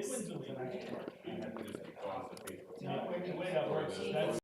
When's the legal start? You have to just go on the Facebook. No, the way that works is that's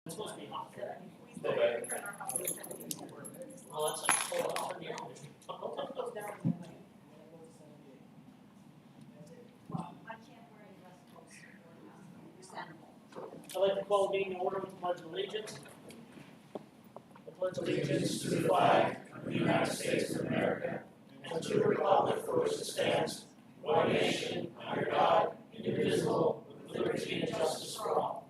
It's supposed to be hot. Okay. Oh, that's like, hold on, turn the air conditioner. I'd like to call the meeting to order with the pledge of allegiance. The pledge of allegiance to the flag of the United States of America and to the republic for which it stands, one nation, under God, indivisible, with liberty and justice for all.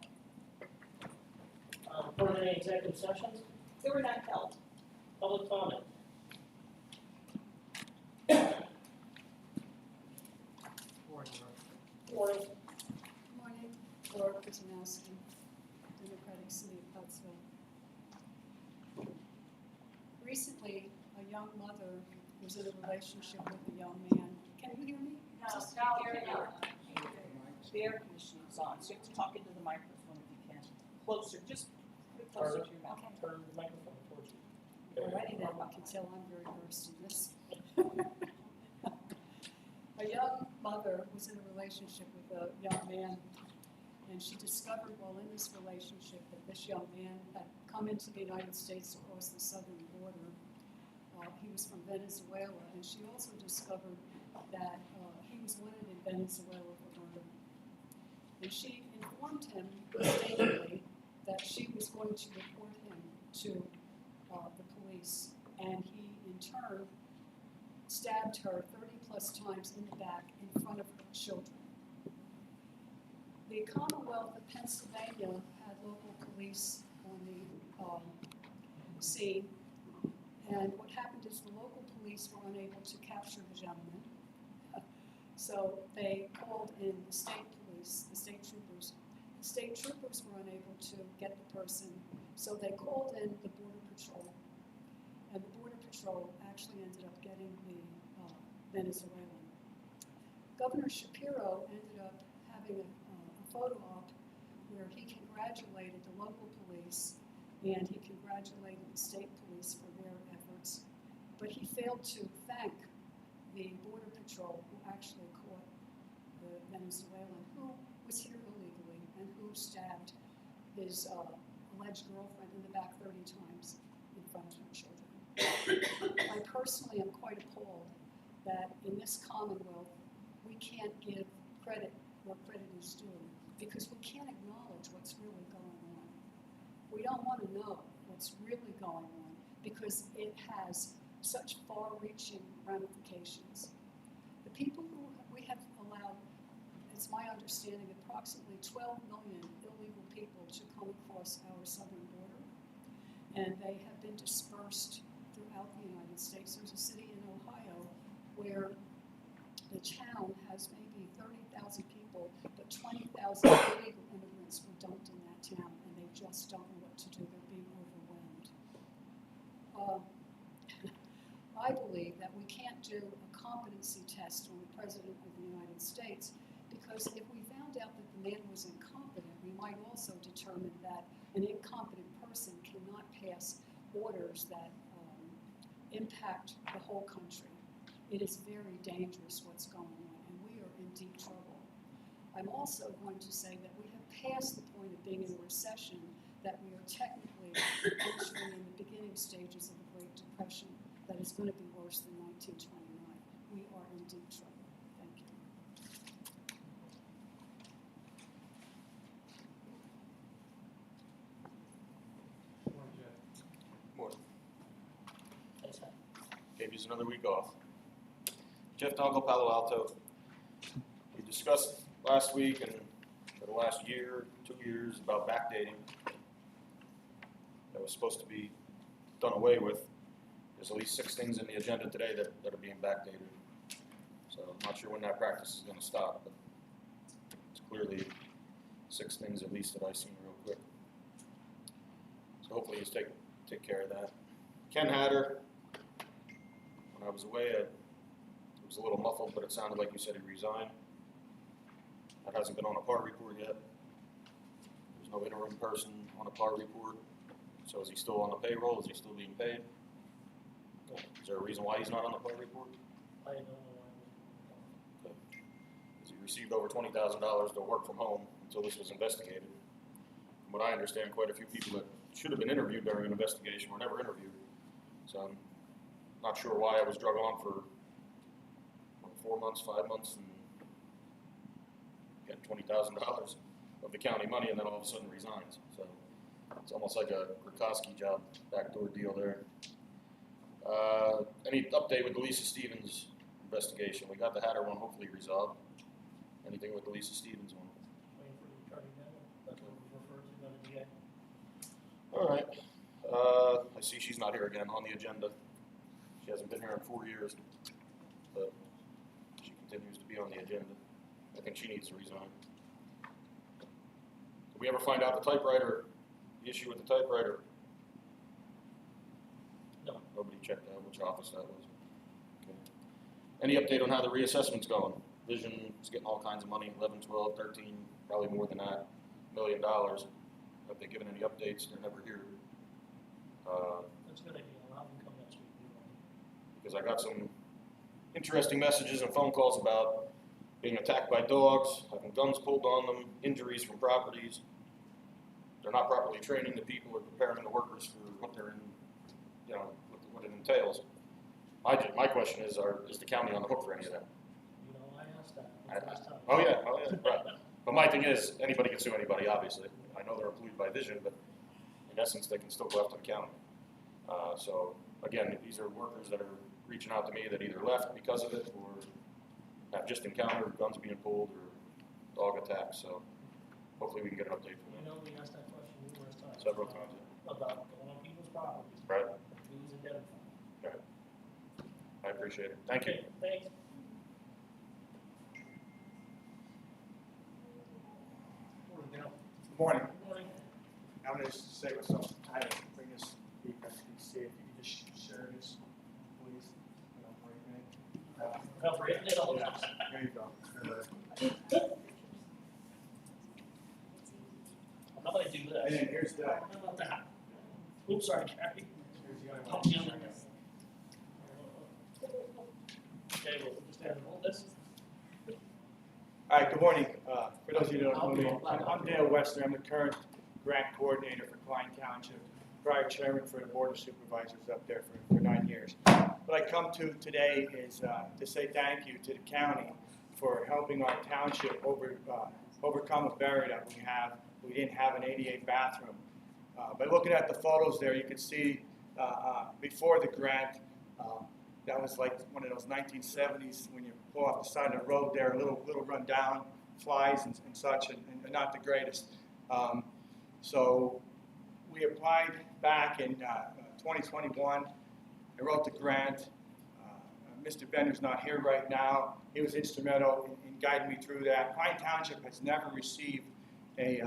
Report any executive sessions? There were none held. Public comment? Morning. Morning, Laura Kuznowski, Democratic City of Pottsville. Recently, a young mother was in a relationship with a young man. Can you hear me? The air conditioning is on, so you have to talk into the microphone if you can. Closer, just put it closer to your mouth. Okay. Turn the microphone towards you. Alrighty then, you can tell I'm very versed in this. A young mother was in a relationship with a young man, and she discovered while in this relationship that this young man had come into the United States across the southern border. He was from Venezuela, and she also discovered that he was wanted in Venezuela for murder. And she informed him mistakenly that she was going to report him to the police, and he in turn stabbed her 30 plus times in the back in front of her children. The Commonwealth of Pennsylvania had local police on the scene, and what happened is the local police were unable to capture the gentleman. So they called in the state police, the state troopers. The state troopers were unable to get the person, so they called in the Border Patrol. And the Border Patrol actually ended up getting the Venezuelan. Governor Shapiro ended up having a photo op where he congratulated the local police and he congratulated the state police for their efforts, but he failed to thank the Border Patrol who actually caught the Venezuelan who was here illegally and who stabbed his alleged girlfriend in the back 30 times in front of her children. I personally am quite appalled that in this Commonwealth we can't give credit where credit is due because we can't acknowledge what's really going on. We don't want to know what's really going on because it has such far-reaching ramifications. The people who we have allowed, it's my understanding, approximately 12 million illegal people to come across our southern border, and they have been dispersed throughout the United States. There's a city in Ohio where the town has maybe 30,000 people, but 20,000 illegal immigrants were dumped in that town, and they just don't know what to do. They're being overwhelmed. I believe that we can't do a competency test on the President of the United States because if we found out that the man was incompetent, we might also determine that an incompetent person cannot pass orders that impact the whole country. It is very dangerous what's going on, and we are in deep trouble. I'm also going to say that we have passed the point of being in a recession, that we are technically entering in the beginning stages of the Great Depression that is going to be worse than 1929. We are in deep trouble. Thank you. Morning. Thanks, Pat. Gave you another week off. Jeff Dunkel, Palo Alto. We discussed last week and for the last year, 2 years about backdating. That was supposed to be done away with. There's at least 6 things in the agenda today that are being backdated. So I'm not sure when that practice is going to stop, but it's clearly 6 things at least that I've seen real quick. So hopefully he's take care of that. Ken Hatter, when I was away, it was a little muffled, but it sounded like you said he resigned. That hasn't been on a PAR report yet. There's no interim person on a PAR report. So is he still on the payroll? Is he still being paid? Is there a reason why he's not on the PAR report? I don't know why. Because he received over $20,000 to work from home until this was investigated. From what I understand, quite a few people that should have been interviewed during an investigation were never interviewed. So I'm not sure why I was drug on for 4 months, 5 months, and getting $20,000 of the county money, and then all of a sudden resigns. So it's almost like a Grikoski job, backdoor deal there. Any update with the Lisa Stevens investigation? We got the Hatter one hopefully resolved. Anything with the Lisa Stevens one? Waiting for the attorney general, that's what was referred to by the DA. All right. I see she's not here again on the agenda. She hasn't been here in 4 years, but she continues to be on the agenda. I think she needs to resign. Did we ever find out the typewriter, the issue with the typewriter? No. Nobody checked out which office that was. Okay. Any update on how the reassessment's going? Vision is getting all kinds of money, 11, 12, 13, probably more than that, $1 million. Have they given any updates? They're never here. That's a good idea, I'll have them come next week. Because I got some interesting messages and phone calls about being attacked by dogs, having guns pulled on them, injuries from properties. They're not properly training the people or preparing the workers for what they're in, you know, what it entails. My question is the county on the hook for any of that? You know, I asked that last time. Oh yeah, right. But my thing is, anybody can sue anybody, obviously. I know they're employed by Vision, but in essence, they can still go after the county. So again, these are workers that are reaching out to me that either left because of it or have just encountered guns being pulled or dog attacks. So hopefully we can get an update from You them. know, we asked that question numerous times. Several times. About going on people's properties. Right. Please identify. Right. I appreciate it. Thank you. Okay, thanks. Morning, Dale. Good morning. Good morning. I'm going to say what's up. I didn't bring this speak. I can see if you could just share this, please. Cover it, they don't. Yeah, there you go. How about I do And this? then here's the, How about that? Oops, sorry, Gary. here's the other Pump one. you on that. Okay, we'll just have to hold this. All right, good morning. For those of you that don't know me, I'm Dale Wester. I'm the current grant coordinator for Klein Township, prior chairman for the Board of Supervisors up there for 9 years. What I come to today is to say thank you to the county for helping our township overcome a barrier that we have. We didn't have an ADA bathroom. By looking at the photos there, you can see before the grant, that was like one of those 1970s when you pull off the side of the road there, a little run down, flies and such, and not the greatest. So we applied back in 2021. I wrote the grant. Mr. Bender's not here right now. He was instrumental in guiding me through that. Pine Township has never received a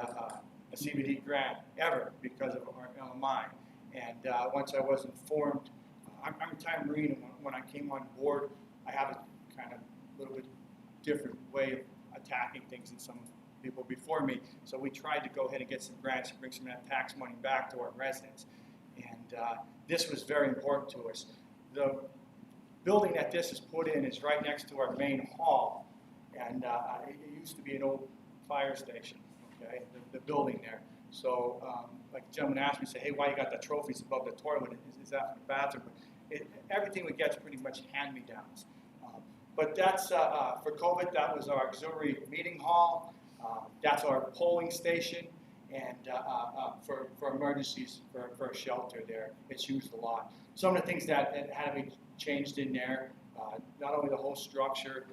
CBD grant ever because of our LMI. And once I was informed, I'm a retired Marine, and when I came on board, I have a kind of little bit different way of attacking things than some people before me. So we tried to go ahead and get some grants and bring some of that tax money back to our residents. And this was very important to us. The building that this is put in is right next to our main hall. And it used to be an old fire station, okay, the building there. So like the gentleman asked me, say, hey, why you got the trophies above the toilet? Is that for the bathroom? Everything we get is pretty much hand-me-downs. But that's, for COVID, that was our auxiliary meeting hall. That's our polling station. And for emergencies, for a shelter there, it's used a lot. Some of the things that had to be changed in there, not only the whole structure,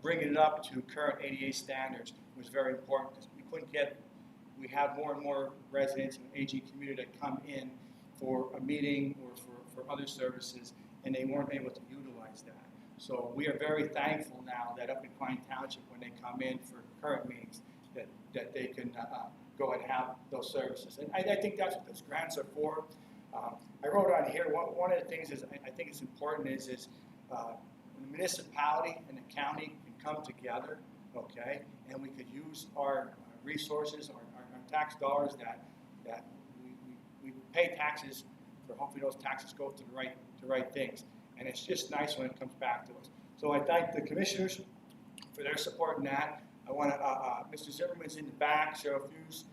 bringing it up to current ADA standards was very important because we have more and more residents in the aging community that come in for a meeting or for other services, and they weren't able to utilize that. So we are very thankful now that up in Klein Township, when they come in for current meetings, that they can go and have those services. And I think that's what those grants are for. I wrote on here, one of the things is I think it's important is when the municipality and the county can come together, okay, and we could use our resources, our tax dollars that we pay taxes for. Hopefully those taxes go to the right things, and it's just nice when it comes back to us. So I thank the commissioners for their support in that. I want to, Mr. Zimmerman's in the back, Sheriff Hughes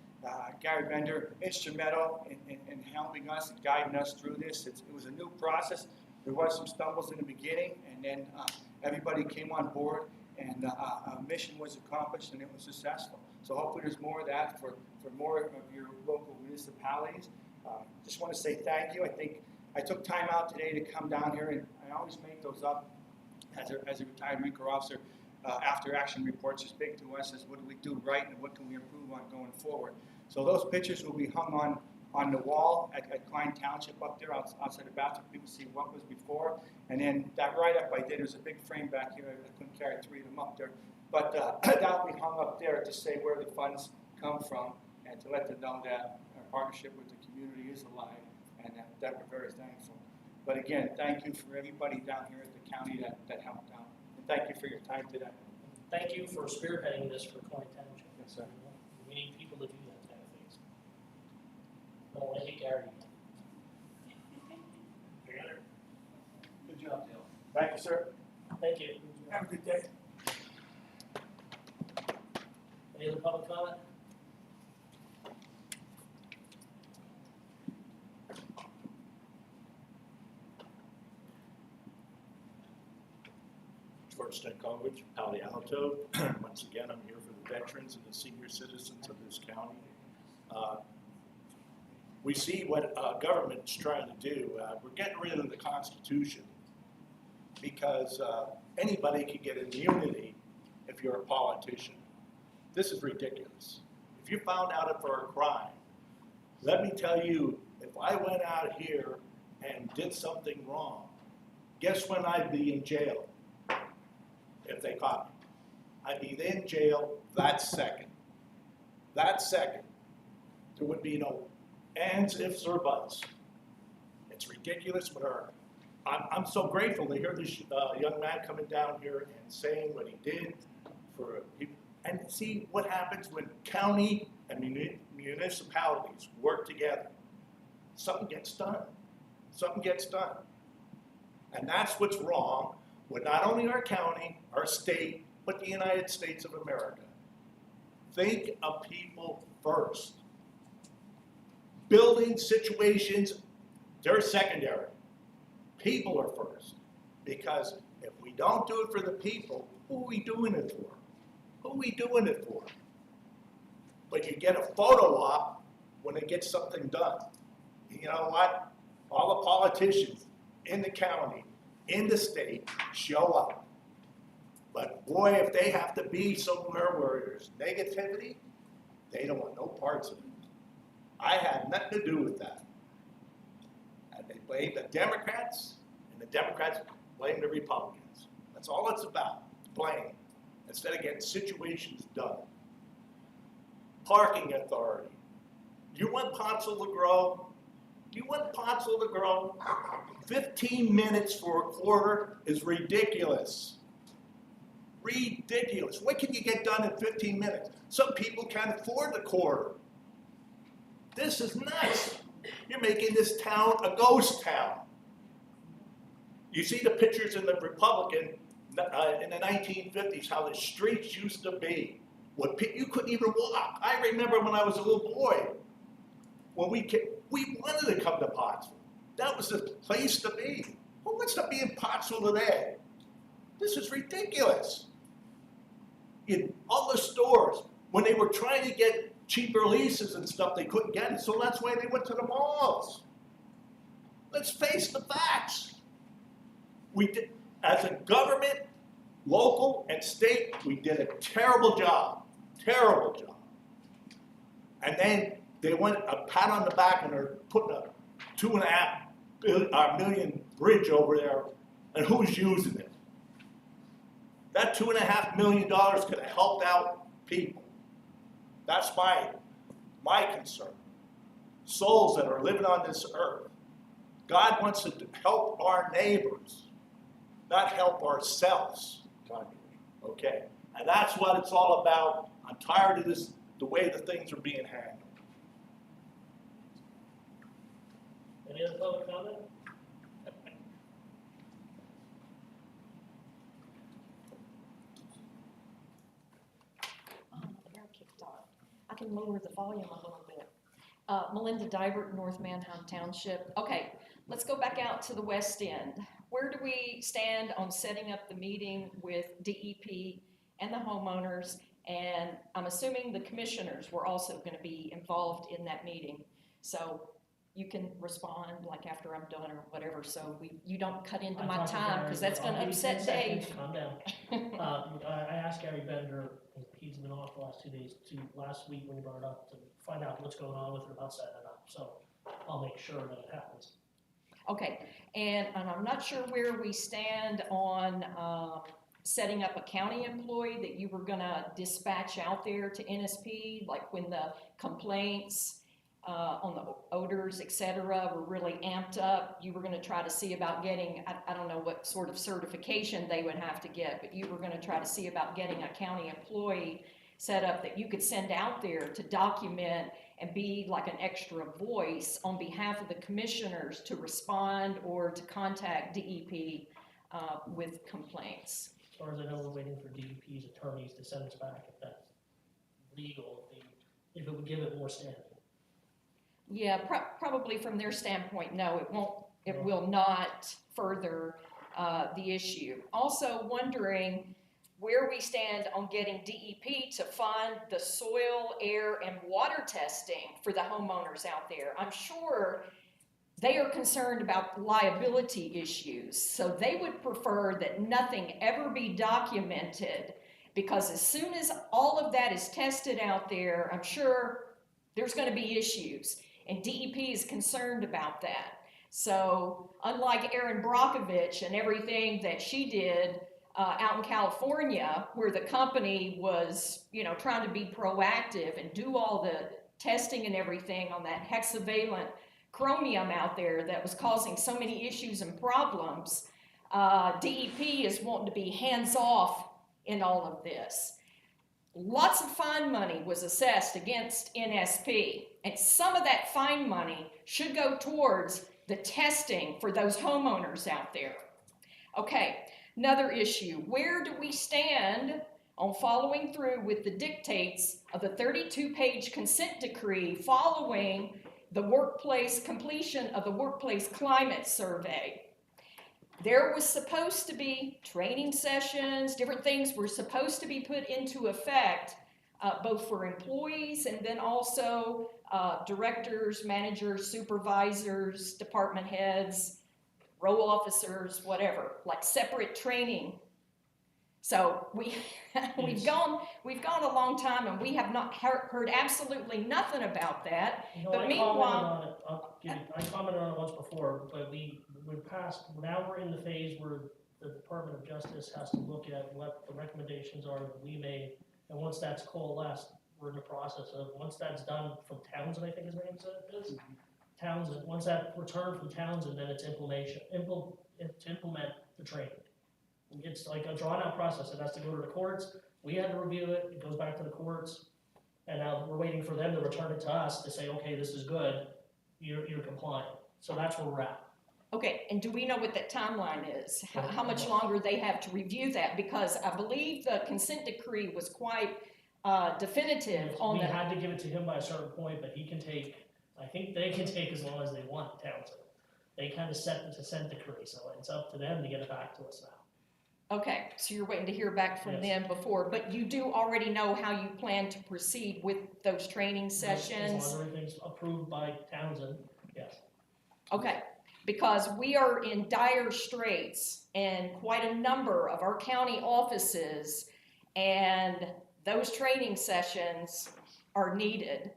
Gary Bender, instrumental in helping us and guiding us through this. It was a new process. There was some stumbles in the beginning, and then everybody came on board, and our mission was accomplished, and it was successful. So hopefully there's more of that for more of your local municipalities. Just want to say thank you. I think I took time out today to come down here, and I always make those up as a retired Marine Corps officer. After action reports is big to us as what do we do right and what can we improve on going forward. So those pictures will be hung on the wall at Klein Township up there outside the bathroom. People see what was before. And then that write-up I did, there's a big frame back here. I couldn't carry 3 of them up there. But that will be hung up there to say where the funds come from and to let them know that our partnership with the community is alive and that we're very thankful. But again, thank you for everybody down here at the county that helped out. And thank you for your time today. Thank you for spearheading this for Klein Township. Yes, sir. We need people to do that kind of things. Don't let me carry you. Good job, Dale. Thank you, sir. Thank you. Have a good day. Any other public comment? First and College, Palo Alto. Once again, I'm here for the veterans and the senior citizens of this county. We see what government's trying to do. We're getting rid of the Constitution because anybody can get immunity if you're a politician. This is ridiculous. If you found out for a crime, let me tell you, if I went out here and did something wrong, guess when I'd be in jail? If they caught me, I'd be in jail that second. That second. There would be no ands, ifs, or buts. It's ridiculous, but I'm so grateful to hear this young man coming down here and saying what he did for people. And see what happens when county and municipalities work together. Something gets done. Something gets done. And that's what's wrong with not only our county, our state, but the United States of America. Think of people first. Building situations, they're secondary. People are first. Because if we don't do it for the people, who are we doing it for? Who are we doing it for? But you get a photo op when they get something done. You know what? All the politicians in the county, in the state, show up. But boy, if they have to be somewhere where there's negativity, they don't want no parts of it. I had nothing to do with that. And they blame the Democrats, and the Democrats blame the Republicans. That's all it's about, blame, instead of getting situations done. Parking authority. You want Pottsville to grow? Do you want Pottsville to grow? 15 minutes for a quarter is ridiculous. Ridiculous. What can you get done in 15 minutes? Some people can't afford the quarter. This is nuts. You're making this town a ghost town. You see the pictures in the Republican in the 1950s, how the streets used to be. You couldn't even walk. I remember when I was a little boy, when we wanted to come to Pottsville. That was the place to be. Who wants to be in Pottsville today? This is ridiculous. In all the stores, when they were trying to get cheaper leases and stuff, they couldn't get it, so that's why they went to the malls. Let's face the facts. We did, as a government, local and state, we did a terrible job. Terrible job. And then they went a pat on the back and they're putting a $2.5 million bridge over there, and who's using it? That $2.5 million could have helped out people. That's my concern. Souls that are living on this earth. God wants to help our neighbors, not help ourselves. Okay? And that's what it's all about. I'm tired of this, the way the things are being handled. Any other public comment? Hair kicked on. can lower the volume a little bit. Melinda Dybert, North Manheim Township. Okay, let's go back out to the West End. Where do we stand on setting up the meeting with DEP and the homeowners? And I'm assuming the commissioners were also gonna be involved in that meeting. So you can respond like after I'm done or whatever, so you don't cut into my time, because that's gonna upset Dave. Calm down. I asked Gary Bender, he's been off the last 2 days, last week when he brought it up, to find out what's going on with it about setting it up. So I'll make sure that it happens. Okay, and I'm not sure where we stand on setting up a county employee that you were gonna dispatch out there to NSP, like when the complaints on the odors, et cetera, were really amped up. You were gonna try to see about getting, I don't know what sort of certification they would have to get, but you were gonna try to see about getting a county employee set up that you could send out there to document and be like an extra voice on behalf of the commissioners to respond or to contact DEP with complaints. As far as I know, we're waiting for DEP's attorneys to send us back if that's legal, if it would give it more standing. Yeah, probably from their standpoint, no, it won't. It will not further the issue. Also wondering where we stand on getting DEP to fund the soil, air, and water testing for the homeowners out there. I'm sure they are concerned about liability issues, so they would prefer that nothing ever be documented, because as soon as all of that is tested out there, I'm sure there's going to be issues. And DEP is concerned about that. So unlike Erin Brockovich and everything that she did out in California, where the company was, trying to be proactive and do all the testing and everything on that hexavalent chromium out there that was causing so many issues and problems, DEP is wanting to be hands-off in all of this. Lots of fine money was assessed against NSP, and some of that fine money should go towards the testing for those homeowners out there. Okay, another issue. Where do we stand on following through with the dictates of the 32-page consent decree following the completion of the workplace climate survey? There was supposed to be training sessions, different things were supposed to be put into effect, both for employees and then also directors, managers, supervisors, department heads, row officers, whatever, like separate training. So we've gone a long time, and we have not heard absolutely nothing about that. But meanwhile, I commented on it once before, but now we're in the phase where the Department of Justice has to look at what the recommendations are that we made, and once that's coalesced, we're in the process of, once that's done from Townsend, I think his name is, Townsend, once that returned from Townsend, then it's to implement the training. It's like a drawn out process. It has to go to the courts. We had to review it. It goes back to the courts. And now we're waiting for them to return it to us to say, okay, this is good. You're compliant. So that's where we're at. Okay, and do we know what that timeline is? How much longer they have to review that? Because I believe the consent decree was quite definitive on that. We had to give it to him by a certain point, but he can take, I think they can take as long as they want, Townsend. They kind of set the consent decree, so it's up to them to get it back to us now. Okay, so you're waiting to hear back from them before, but you do already know how you plan to proceed with those training sessions? As long as everything's approved by Townsend, yes. Okay, because we are in dire straits in quite a number of our county offices, and those training sessions are needed.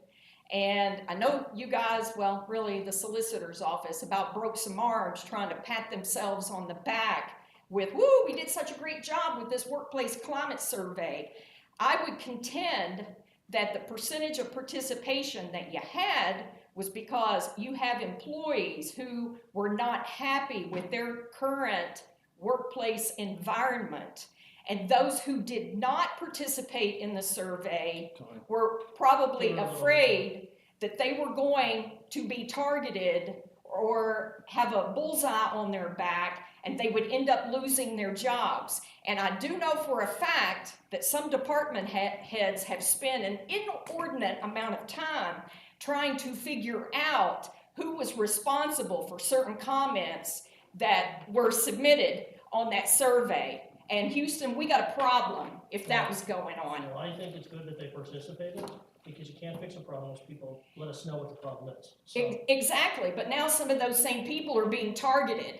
And I know you guys, well, really the solicitor's office, about broke some arms trying to pat themselves on the back with, woo, we did such a great job with this workplace climate survey. I would contend that the percentage of participation that you had was because you have employees who were not happy with their current workplace environment. And those who did not participate in the survey were probably afraid that they were going to be targeted or have a bullseye on their back and they would end up losing their jobs. And I do know for a fact that some department heads have spent an inordinate amount of time trying to figure out who was responsible for certain comments that were submitted on that survey. And Houston, we got a problem if that was going on. So I think it's good that they participated, because you can't fix a problem unless people let us know what the problem is. So, Exactly, but now some of those same people are being targeted.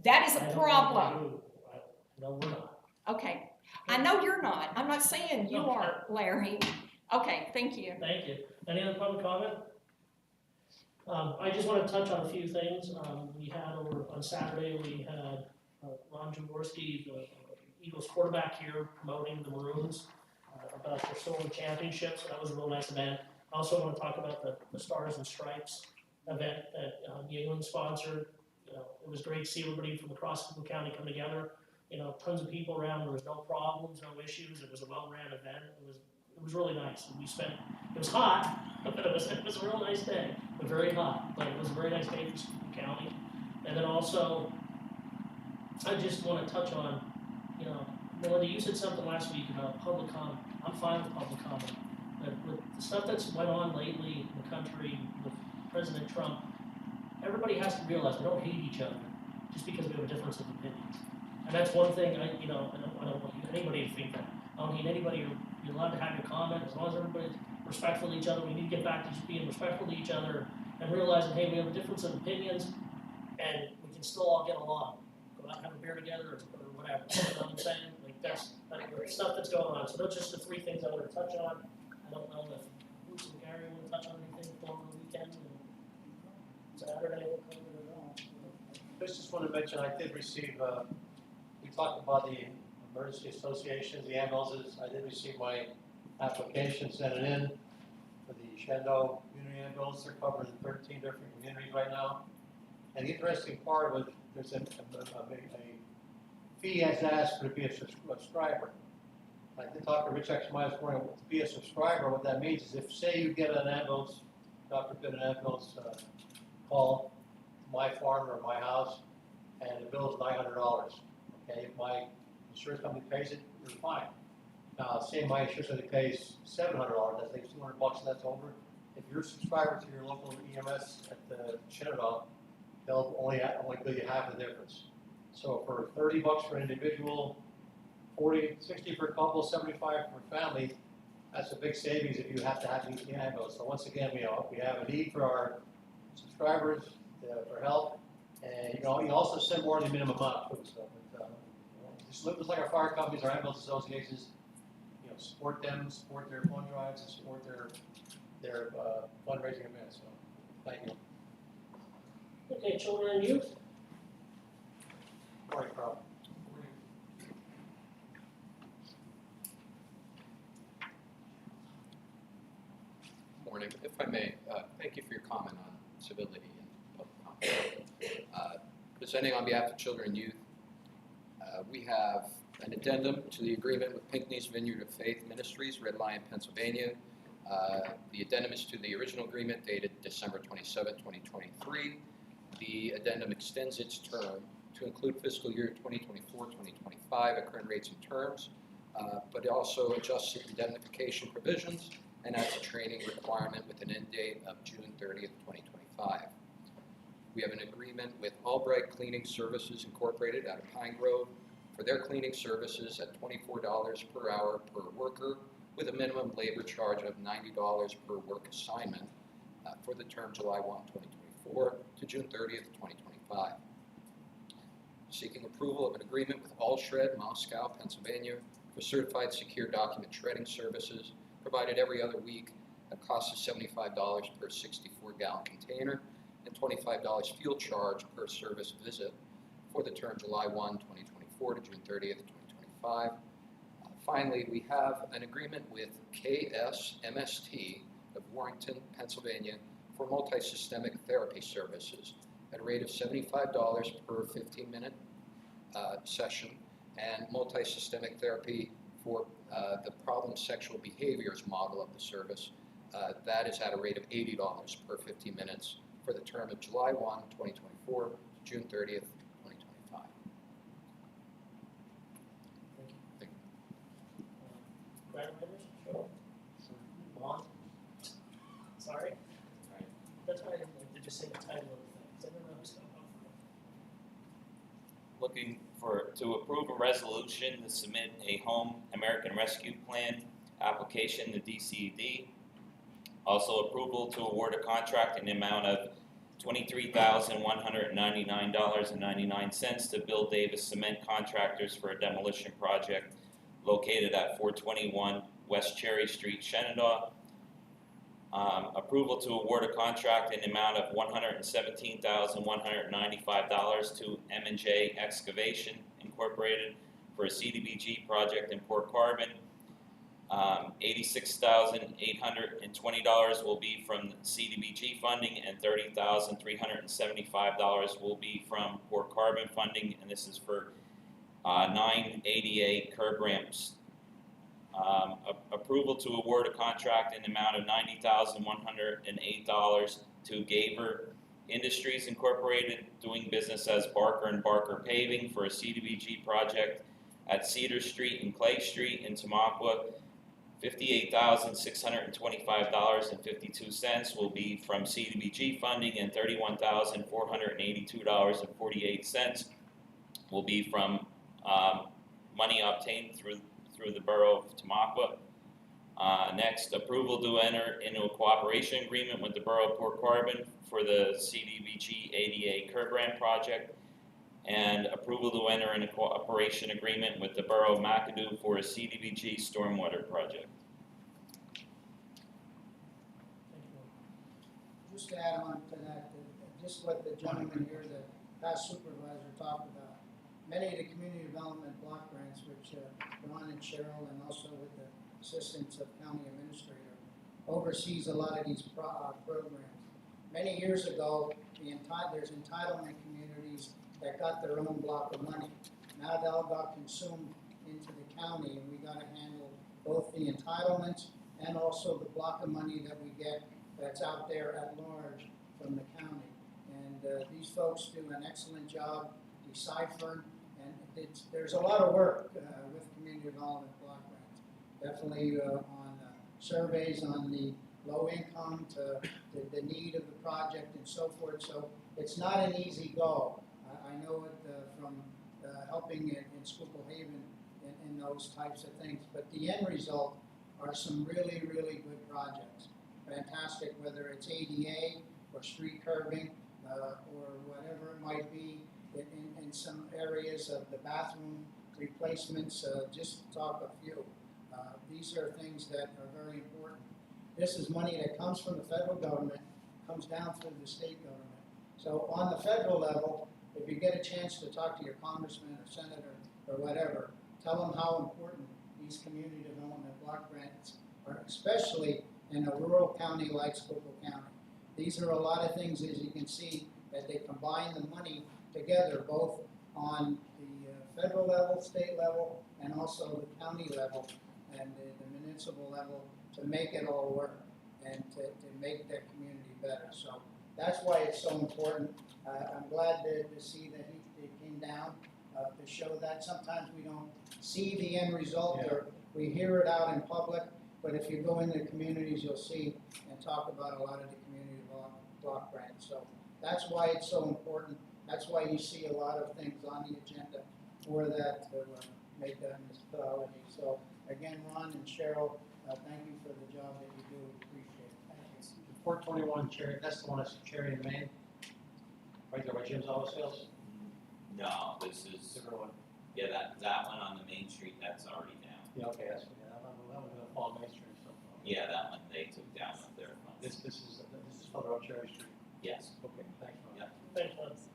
That is I a don't know problem. who. No, we're not. Okay, I know you're not. I'm not saying you No. are, Larry. Okay, thank you. Thank you. Any other public comment? I just want to touch on a few things. We had on Saturday, we had Ron Jaworski, the Eagles quarterback here, promoting the Maroons about their Stolen Championship, so that was a real nice event. I also want to talk about the Stars and Stripes event that New England sponsored. It was great to see everybody from across Schuylkill County come together. Tons of people around. There was no problems, no issues. It was a well-ran event. It was really nice. And it was hot, but it was a real nice day. Very hot, but it was a very nice day for Schuylkill County. And then also, I just want to touch on, Melinda, you said something last week about public comment. I'm fine with public comment. But with the stuff that's went on lately in the country with President Trump, everybody has to realize we don't hate each other just because we have a difference of opinions. And that's one thing, I don't want anybody to think that. I don't hate anybody. You're allowed to have your comment as long as everybody's respectful to each other. We need to get back to just being respectful to each other and realizing, hey, we have a difference of opinions and we can still all get along. Go out and have a beer together or whatever. You know what I'm saying? Like that's stuff that's going on. So those are just the three things I want to touch on. I don't know if Bruce and Gary want to touch on anything over the weekend. And Saturday we'll cover it all. I just want to mention, I did receive, we talked about the emergency associations, the ambulances. I did receive my application, sent it in for the Shendo Community Ambulance. They're covered in 13 different communities right now. And the interesting part was there's a fee as asked for to be a subscriber. I did talk to Rich Exmeyer this morning. To be a subscriber, what that means is if, say, you get an ambulance, doctor get an ambulance call to my farm or my house, and the bill is $900. Okay, if my insurance company pays it, you're fine. Say my insurance company pays $700, that's like $200 and that's over. If you're a subscriber to your local EMS at the Shenandoah, they'll only bill you half the difference. So for $30 for an individual, 40, 60 for a couple, 75 for a family, that's a big savings if you have to have these ambulance. So once again, we have a need for our subscribers for help, and you can also send more than the minimum amount too. So just like our fire companies, our ambulance associations, support them, support their fund drives, and support their fundraising events. So thank you. Okay, children and youth. Morning, Carl. Morning. If I may, thank you for your comment on civility and public comment. Presenting on behalf of children and youth, we have an addendum to the agreement with Pinckney's Vineyard of Faith Ministries, Red Lion, Pennsylvania. The addendum is to the original agreement dated December 27, 2023. The addendum extends its term to include fiscal year 2024-2025 at current rates and terms, but it also adjusts indemnification provisions and adds a training requirement with an end date of June 30th, 2025. We have an agreement with Albright Cleaning Services Incorporated out of Pine Grove for their cleaning services at $24 per hour per worker with a minimum labor charge of $90 per work assignment for the term July 1, 2024 to June 30th, 2025. Seeking approval of an agreement with All Shred, Moscow, Pennsylvania for certified secure document shredding services provided every other week at a cost of $75 per 64-gallon container and $25 fuel charge per service visit for the term July 1, 2024 to June 30th, 2025. Finally, we have an agreement with KSMST of Warrington, Pennsylvania for multi-systemic therapy services at a rate of $75 per 15-minute session and multi-systemic therapy for the problem sexual behaviors model of the service. That is at a rate of $80 per 15 minutes for the term of July 1, 2024 to June 30th, 2025. graduators, sure. Juan? Sorry? Right. That's why I didn't like to just say the title of the thing, 'cause I don't know who's going to Looking to approve a resolution to submit a Home American Rescue Plan application to DCED. Also approval to award a contract in the amount of $23,199.99 to Bill Davis Cement Contractors for a demolition project located at 421 West Cherry Street, Shenandoah. Approval to award a contract in the amount of $117,195 to M&J Excavation Incorporated for a CDBG project in Port Carbon. $86,820 will be from CDBG funding and $30,375 will be from Port Carbon funding, and this is for 9 ADA curb ramps. Approval to award a contract in the amount of $90,108 to Gaver Industries Incorporated, doing business as Barker and Barker Paving for a CDBG project at Cedar Street and Clay Street in Tamaqua. $58,625.52 will be from CDBG funding, and $31,482.48 will be from money obtained through the Borough of Tamaqua. Next, approval to enter into a cooperation agreement with the Borough of Port Carbon for the CDBG ADA curb ramp project, and approval to enter in a cooperation agreement with the Borough of McAdoo for a CDBG stormwater project. Just to add on to that, just what the gentleman here, the past supervisor, talked about, many of the community development block grants, which Ron and Cheryl, and also with the assistance of county administrator, oversees a lot of these programs. Many years ago, there's entitlement communities that got their own block of money. Now they all got consumed into the county, and we got to handle both the entitlements and also the block of money that we get that's out there at large from the county. And these folks do an excellent job deciphering, and there's a lot of work with community development block grants. Definitely on surveys on the low income to the need of the project and so forth. So it's not an easy go. I know it from helping in Schuylkill Haven in those types of things. But the end result are some really, really good projects. Fantastic, whether it's ADA or street curbing or whatever it might be in some areas of the bathroom replacements, just to talk a few. These are things that are very important. This is money that comes from the federal government, comes down through the state government. So on the federal level, if you get a chance to talk to your congressman or senator or whatever, tell them how important these community development block grants are, especially in a rural county like Schuylkill County. These are a lot of things, as you can see, that they combine the money together, both on the federal level, state level, and also the county level and the municipal level to make it all work and to make that community better. So that's why it's so important. I'm glad to see that it came down to show that. Sometimes we don't see the end result or we hear it out in public, but if you go into communities, you'll see and talk about a lot of the community block grants. So that's why it's so important. That's why you see a lot of things on the agenda for that to make that municipality. So again, Ron and Cheryl, thank you for the job that you do. We appreciate it. Thank you. 421 Cherry, that's the one that's Cherry in Maine? Right there by Jim's Auto Sales? No, this is, Different one? yeah, that one on the main street, that's already down. Yeah, okay, that's, that one gonna fall on Main Street or something. Yeah, that one they took down up there. This is further up Cherry Street. Yes. Okay, thanks, Ron. Yeah. Thanks, Lance.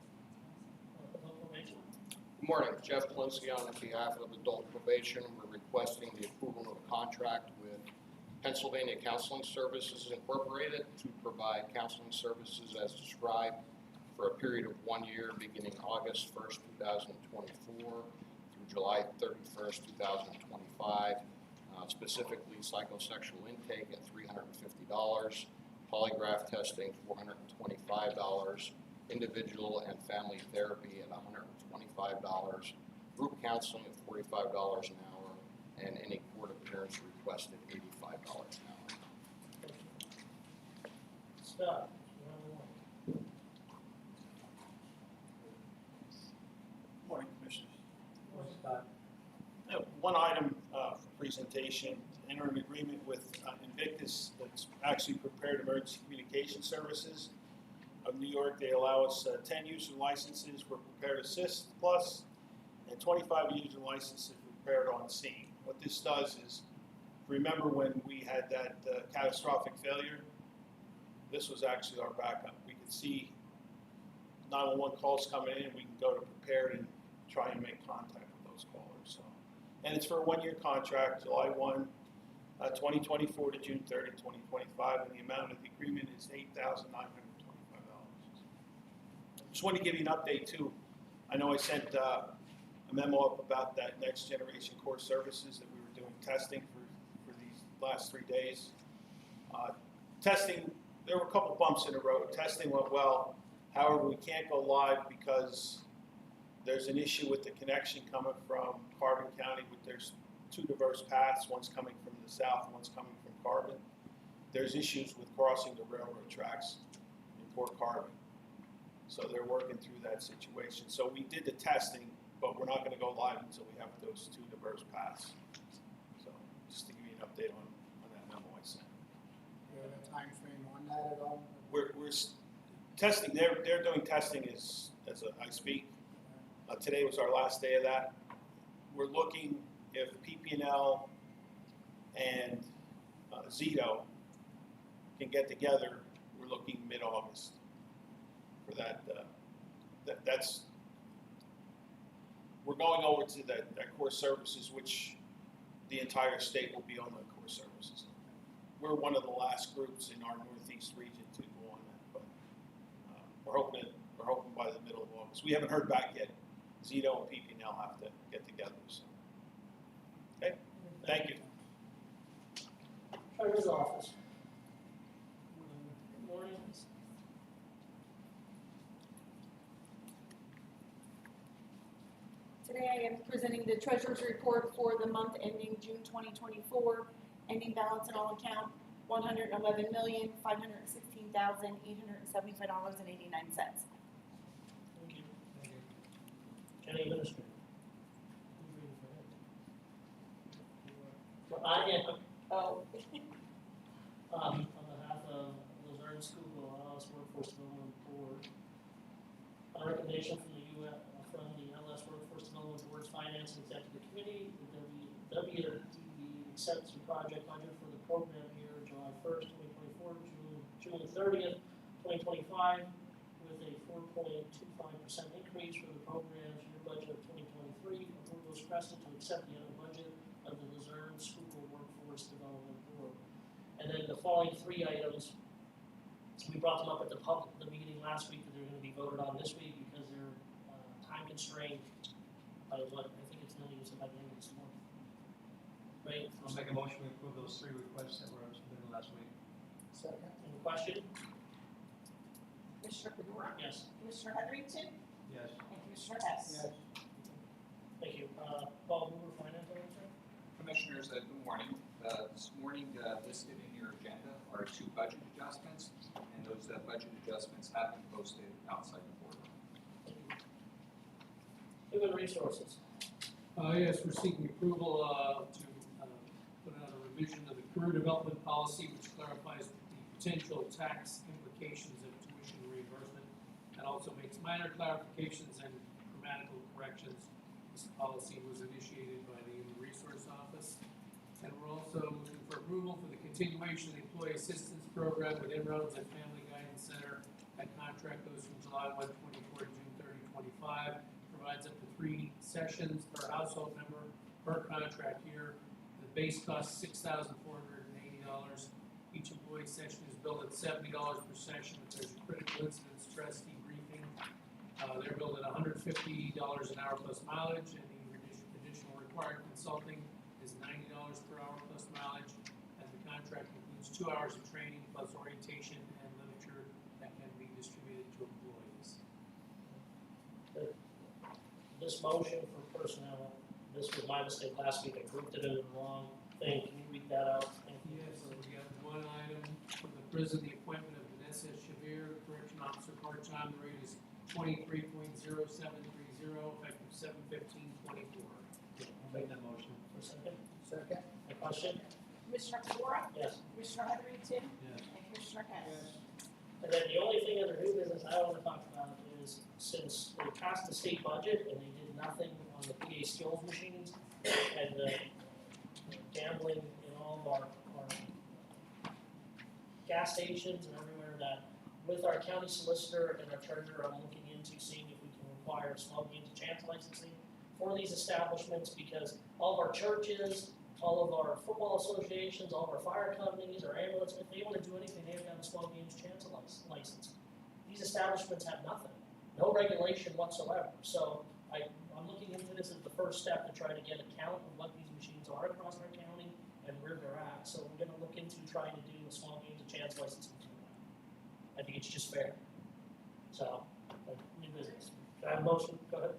Probation. Good morning, Jeff Pelinski on behalf of Adult Probation. We're requesting the approval of a contract with Pennsylvania Counseling Services Incorporated to provide counseling services as described for a period of 1 year beginning August 1st, 2024 through July 31st, 2025. Specifically psychosexual intake at $350, polygraph testing $425, individual and family therapy at $125, group counseling at $45 an hour, and any court appearance requested $85 an hour. Scott, you have one. Morning, Commissioners. Scott. One item for presentation, enter an agreement with Invictus that's actually prepared emergency communication services of New York. They allow us 10 user licenses for Prepared Assist Plus and 25 user licenses for Prepared On Scene. What this does is, remember when we had that catastrophic failure? This was actually our backup. We could see 911 calls coming in, we can go to Prepared and try and make contact with those callers. So, and it's for a 1-year contract, July 1, 2024 to June 30, 2025, and the amount of the agreement is $8,925. Just want to give you an update too. I know I sent a memo up about that next generation core services that we were doing testing for these last 3 days. Testing, there were a couple bumps in the road. Testing went well. However, we can't go live because there's an issue with the connection coming from Carbon County. There's 2 diverse paths. One's coming from the south, one's coming from Carbon. There's issues with crossing the railroad tracks in Port Carbon. So they're working through that situation. So we did the testing, but we're not going to go live until we have those 2 diverse paths. So just to give you an update on that memo I sent. Do you have a time frame on that at all? We're testing. They're doing testing as I speak. Today was our last day of that. We're looking if PP&L and Zito can get together. We're looking mid-August for that. That's we're going over to that core services, which the entire state will be on the core services. We're one of the last groups in our northeast region to go on that, but we're hoping by the middle of August. We haven't heard back yet. Zito and PP&L have to get together. So, okay, thank you. Treasurer's office. Good morning. Today I am presenting the treasurer's report for the month ending June 2024, ending balance in all account $111,516,875.89. Thank you. County Administrator. I am, Oh, on behalf of Luzerne Schuylkill LS Workforce Development Board, on recommendation from the LS Workforce Development Board's Finance and Executive Committee, the WDB accepts the project budget for the program year July 1st, 2024 to June 30th, 2025, with a 4.25% increase for the program's year budget of 2023. Approval is requested to accept the other budget of the Luzerne Schuylkill Workforce Development Board. And then the following 3 items, we brought them up at the meeting last week that they're going to be voted on this week because they're time constrained by what, I think it's millions by the end of this month. Right? I'll make a motion to approve those 3 requests that were submitted last week. Second. Any question? Commissioner Fedora, Yes. Commissioner Heatherington, Yes. and Commissioner Hess. Yes. Thank you. Paul Hoover, Finance Director. Commissioners, good morning. This morning, listed in your agenda are 2 budget adjustments, and those budget adjustments have been posted outside the boardroom. Thank you. Human Resources. Yes, we're seeking approval to put out a revision of the career development policy, which clarifies the potential tax implications of tuition reimbursement and also makes minor clarifications and grammatical corrections. This policy was initiated by the Human Resource Office. And we're also looking for approval for the continuation of the Employee Assistance Program with Inroads at Family Guidance Center. That contract goes from July 1, 24 to June 30, 25. Provides up to 3 sessions per household member per contract year. The base cost is $6,480. Each employee session is billed at $70 per session. If there's a critical incident stress debriefing, they're billed at $150 an hour plus mileage, and the additional required consulting is $90 per hour plus mileage, and the contract includes 2 hours of training plus orientation and literature that can be distributed to employees. This motion for personnel, this was my mistake last week, I grouped it into the wrong thing, can you read that out? Thank you. Yes, so we got one item for the prison, the appointment of Vanessa Shavir, correction officer, part-time, the rate is 23.0730, effective 7/15/24. Make that motion. For a second, Second? a question? Commissioner Fedora, Yes. Commissioner Heatherington, Yes. and Commissioner Hess. And then the only thing under new business I want to talk about is, since they passed the state budget and they did nothing on the PA skills machines and the gambling in all of our gas stations and everywhere, that with our county solicitor and our treasurer, I'm looking into seeing if we can require small games and chance licensing for these establishments, because all of our churches, all of our football associations, all of our fire companies, our ambulance, if they want to do anything, they have to have a small games chance license. These establishments have nothing, no regulation whatsoever. So I'm looking into this as the first step to try to get a count of what these machines are across our county and where they're at. So we're gonna look into trying to do a small games and chance licensing for that. I think it's just fair. So, new business. Can I have a motion? Go ahead.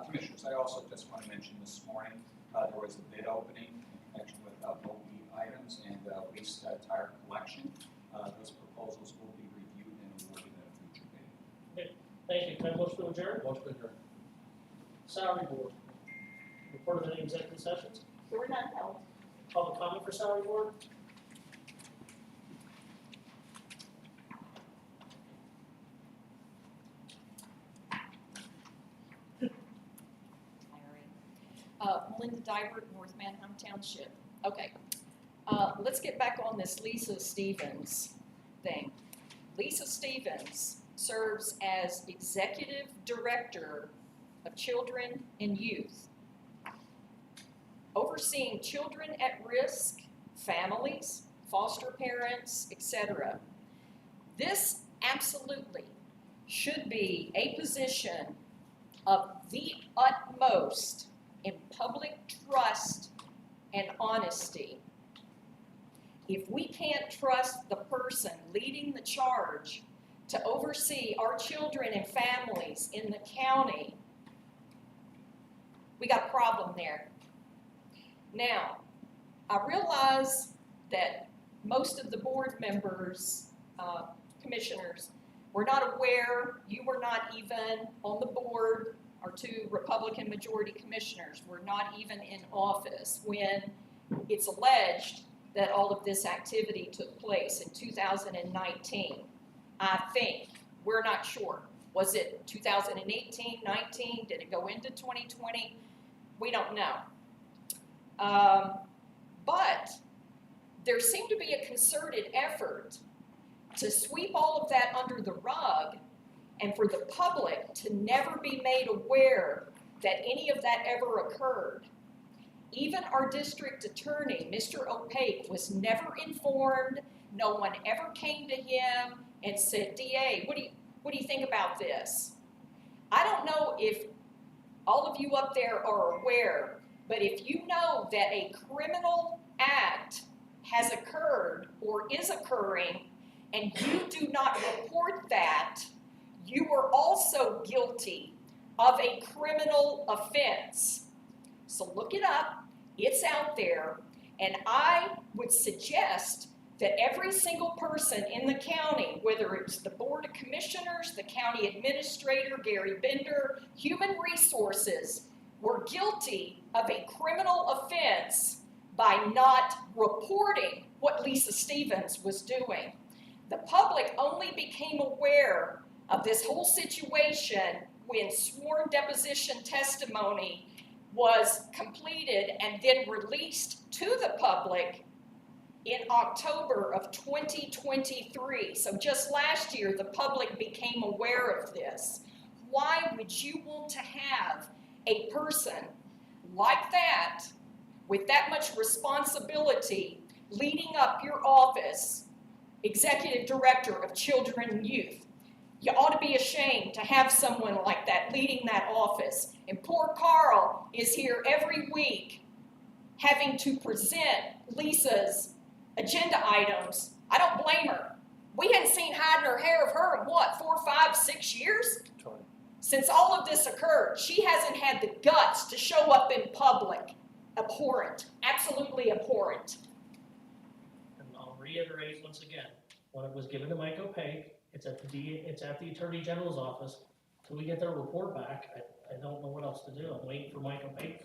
Commissioners, I also just want to mention this morning, there was a bid opening in connection with OE items and leased tire collection. Those proposals will be reviewed and awarded at a future date. Thank you. Can I have a motion to adjourn? Motion to adjourn. Salary board. Report of any executive sessions. There were none held. Public comment for salary board. Melinda Dybert, North Manheim Township. Okay, let's get back on this Lisa Stevens thing. Lisa Stevens serves as Executive Director of Children and Youth, overseeing children at risk, families, foster parents, etc. This absolutely should be a position of the utmost in public trust and honesty. If we can't trust the person leading the charge to oversee our children and families in the county, we got a problem there. Now, I realize that most of the board members, commissioners, were not aware, you were not even on the board. Our two Republican majority commissioners were not even in office when it's alleged that all of this activity took place in 2019. I think, we're not sure. Was it 2018, 19? Did it go into 2020? We don't know. But there seemed to be a concerted effort to sweep all of that under the rug and for the public to never be made aware that any of that ever occurred. Even our district attorney, Mr. Opaque, was never informed. No one ever came to him and said, DA, what do you think about this? I don't know if all of you up there are aware, but if you know that a criminal act has occurred or is occurring and you do not report that, you are also guilty of a criminal offense. So look it up, it's out there, and I would suggest that every single person in the county, whether it's the Board of Commissioners, the county administrator, Gary Bender, Human Resources, were guilty of a criminal offense by not reporting what Lisa Stevens was doing. The public only became aware of this whole situation when sworn deposition testimony was completed and then released to the public in October of 2023. So just last year, the public became aware of this. Why would you want to have a person like that with that much responsibility leading up your office, Executive Director of Children and Youth? You ought to be ashamed to have someone like that leading that office. And poor Carl is here every week having to present Lisa's agenda items. I don't blame her. We hadn't seen hide nor hair of her in what, 4, 5, 6 years? Since all of this occurred, she hasn't had the guts to show up in public. Abhorrent, absolutely abhorrent. And I'll reiterate once again, when it was given to Mike O'Pake, it's at the Attorney General's office. Till we get their report back, I don't know what else to do. I'm waiting for Mike O'Pake.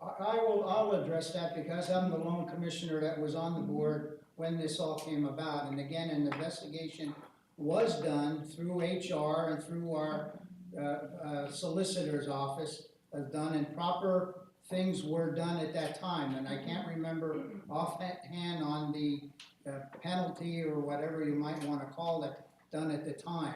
I'll address that because I'm the lone commissioner that was on the board when this all came about. And again, an investigation was done through HR and through our solicitor's office, and proper things were done at that time. And I can't remember offhand on the penalty or whatever you might want to call it done at the time.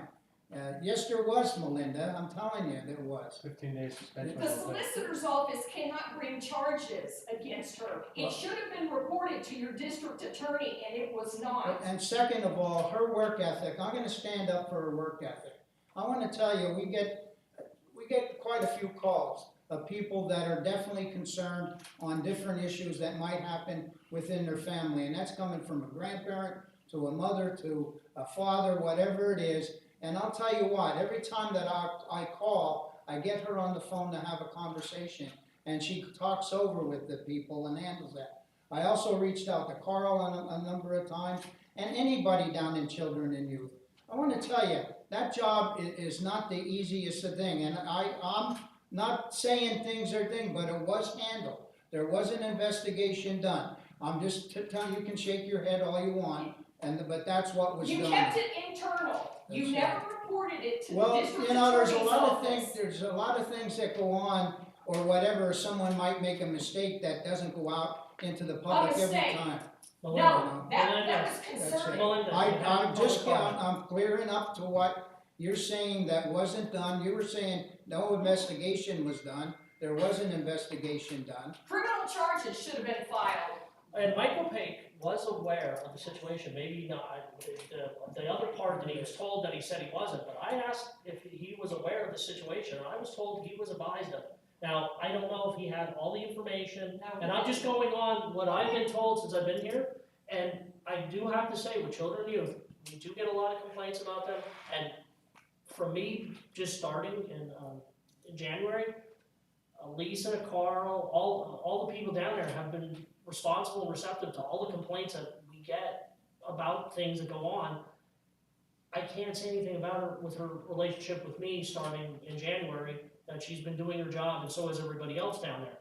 Yes, there was, Melinda. I'm telling you, there was. 15 days suspension. The solicitor's office cannot bring charges against her. It should have been reported to your district attorney, and it was not. And second of all, her work ethic, I'm gonna stand up for her work ethic. I wanna tell you, we get quite a few calls of people that are definitely concerned on different issues that might happen within their family. And that's coming from a grandparent, to a mother, to a father, whatever it is. And I'll tell you what, every time that I call, I get her on the phone to have a conversation. And she talks over with the people and handles that. I also reached out to Carl a number of times, and anybody down in children and youth. I want to tell you, that job is not the easiest of thing. And I'm not saying things are thing, but it was handled. There was an investigation done. I'm just telling you, you can shake your head all you want, but that's what was done. You kept it internal. You never reported it to the district Well, there's attorney's a lot of office. things. There's a lot of things that go on, or whatever. Someone might make a mistake that doesn't go out into the public every mistake. time. No, that was That's concerning. it. Melinda, I'm clearing up to what you're saying that wasn't done. You were saying no investigation was done. There was an investigation done. Criminal charges should have been filed. And Mike O'Pake was aware of the situation, maybe not, the other part that he was told that he said he wasn't, but I asked if he was aware of the situation, and I was told he was advised of it. Now, I don't know if he had all the information, and I'm just going on what I've been told since I've been here, and I do have to say, with children and youth, we do get a lot of complaints about them, and for me, just starting in January, Lisa, Carl, all the people down there have been responsible and receptive to all the complaints that we get about things that go on. I can't say anything about her with her relationship with me starting in January, that she's been doing her job, and so has everybody else down there.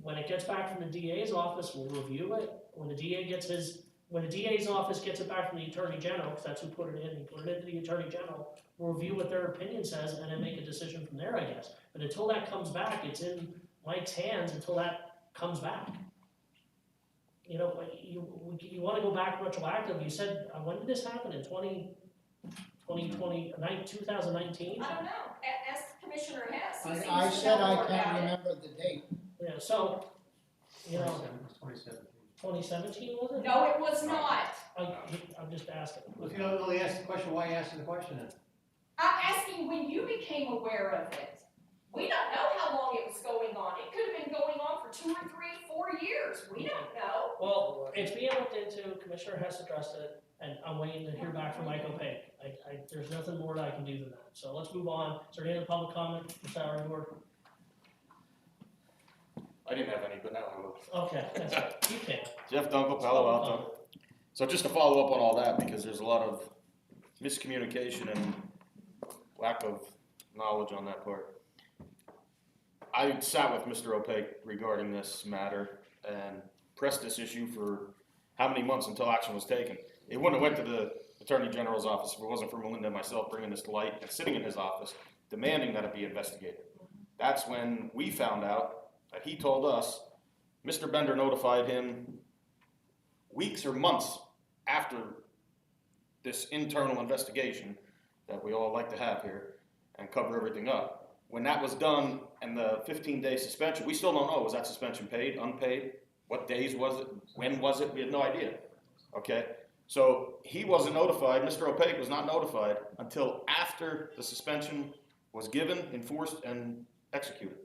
When it gets back from the DA's office, we'll review it. When the DA's office gets it back from the Attorney General, because that's who put it in, he put it into the Attorney General, we'll review what their opinion says and then make a decision from there, I guess. But until that comes back, it's in Mike's hands until that comes back. You know, you want to go back retroactive. You said, when did this happen? In 2019? I don't know. Ask Commissioner Hess. He I seems to said know I more can't about it. remember the date. Yeah, so, you know, 2017. 2017 was it? No, it was not. I'm just asking. Well, if you don't really ask the question, why are you asking the question then? I'm asking when you became aware of it. We don't know how long it was going on. It could have been going on for 2 or 3, 4 years. We don't know. Well, it's being looked into. Commissioner Hess addressed it, and I'm waiting to hear back from Mike O'Pake. There's nothing more that I can do than that. So let's move on. Is there any other public comment from salary board? I didn't have any, but now I will. Okay, that's right. You can. Jeff Dunkel, Palo Alto. So just to follow up on all that, because there's a lot of miscommunication and lack of knowledge on that part. I sat with Mr. O'Pake regarding this matter and pressed this issue for how many months until action was taken. It wouldn't have went to the Attorney General's office if it wasn't for Melinda and myself bringing this to light and sitting in his office demanding that it be investigated. That's when we found out that he told us Mr. Bender notified him weeks or months after this internal investigation that we all like to have here and cover everything up. When that was done and the 15-day suspension, we still don't know, was that suspension paid, unpaid? What days was it? When was it? We had no idea, okay? So he wasn't notified, Mr. O'Pake was not notified until after the suspension was given, enforced, and executed.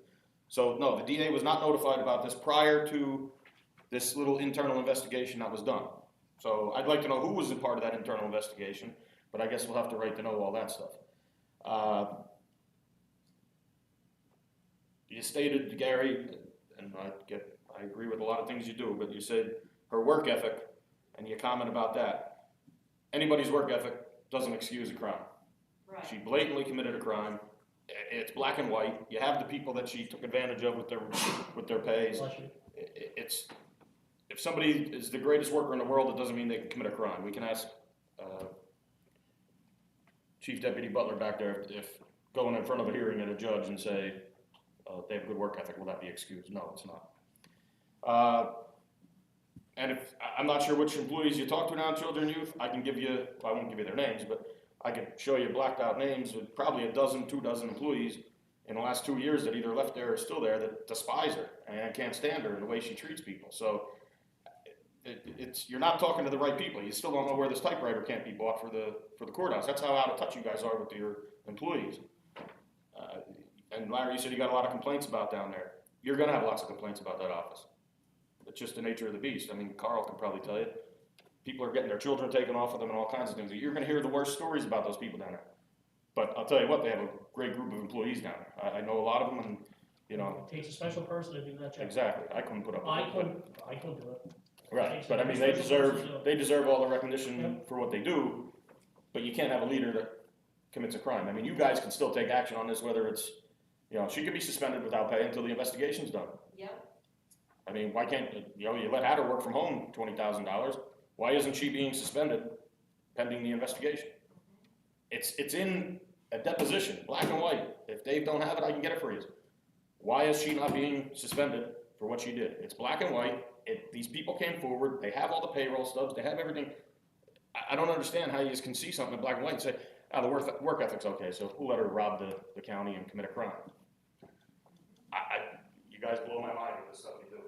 So no, the DA was not notified about this prior to this little internal investigation that was done. So I'd like to know who was a part of that internal investigation, but I guess we'll have to wait to know all that stuff. you stated, Gary, and I agree with a lot of things you do, but you said her work ethic, and you comment about that. Anybody's work ethic doesn't excuse a crime. Right. She blatantly committed a crime. It's black and white. You have the people that she took advantage of with their pays. Bless you. It's, if somebody is the greatest worker in the world, it doesn't mean they can commit a crime. We can ask Chief Deputy Butler back there if going in front of a hearing at a judge and say they have good work ethic, will that be excused? No, it's not. And if I'm not sure which employees you talk to now in Children and Youth, I can give you, well, I won't give you their names, but I can show you blacked out names with probably 12 employees in the last 2 years that either left there or still there that despise her and can't stand her and the way she treats people. So you're not talking to the right people. You still don't know where this typewriter can't be bought for the courthouse. That's how out of touch you guys are with your employees. And Larry, you said you got a lot of complaints about down there. You're gonna have lots of complaints about that office. It's just the nature of the beast. I mean, Carl can probably tell you. People are getting their children taken off of them and all kinds of things. You're gonna hear the worst stories about those people down there. But I'll tell you what, they have a great group of employees down there. I know a lot of them, and you know. It takes a special person to do that job. Exactly. I couldn't put up with it. I couldn't do it. Right, but I mean, they deserve all the recognition for what they do, but you can't have a leader that commits a crime. I mean, you guys can still take action on this, whether it's, you know, she could be suspended without pay until the investigation's done. Yep. I mean, why can't, you know, you let Hatter work from home $20,000. Why isn't she being suspended pending the investigation? It's in a deposition, black and white. If Dave don't have it, I can get it for you. Why is she not being suspended for what she did? It's black and white. These people came forward. They have all the payroll stubs. They have everything. I don't understand how you just can see something in black and white and say, oh, the work ethic's okay, so who let her rob the county and commit a crime? You guys blow my mind with the stuff you do.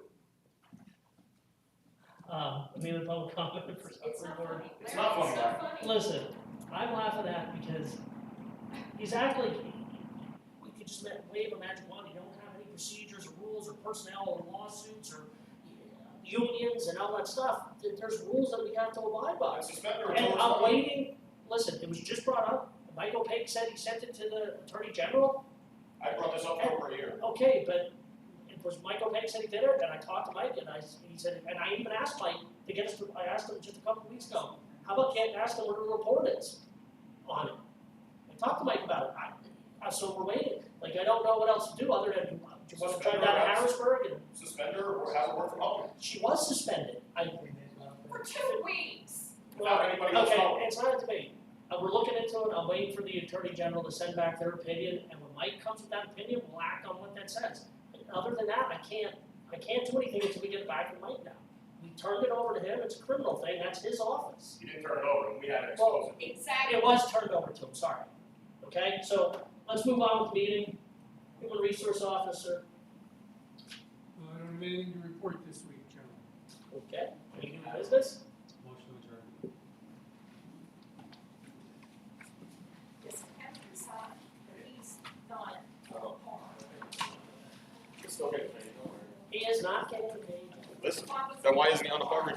I mean, the public comment for It's not board. funny. It's not funny, It's Larry. not funny. Listen, I'm laughing at because he's acting like we could just wave a magic wand. You don't have any procedures or rules or personnel or lawsuits or unions and all that stuff. There's rules that we have to abide by. And I'm waiting. Listen, it was just brought up. Michael Page said he sent it to the Attorney General. I brought this up for over a year. Okay, but it was Michael Page said he did it, and I talked to Mike, and he said, and I even asked Mike to get us to, I asked him just a couple of weeks ago, how about ask him what the report is on it? I talked to Mike about it. So we're waiting. Like, I don't know what else to do other than, do you want to try down to Harrisburg and? Suspend her or have her work from home. She was suspended. For 2 weeks. Without anybody else knowing. Okay, it's not a debate. We're looking into it. I'm waiting for the Attorney General to send back their opinion, and when Mike comes with that opinion, we'll act on what that says. Other than that, I can't do anything until we get it back from Mike now. We turned it over to him, it's a criminal thing, that's his office. You didn't turn it over, and we had to expose it. Exactly. It was turned over to him, sorry. Okay, so let's move on with the meeting. Human Resource Officer, I don't have anything to report this week, Chairman. okay, any new business? Motion adjourned. Yes, Kevin decided that he's not. It's still getting paid, don't worry. He is not getting paid. Listen, then why isn't he on the park?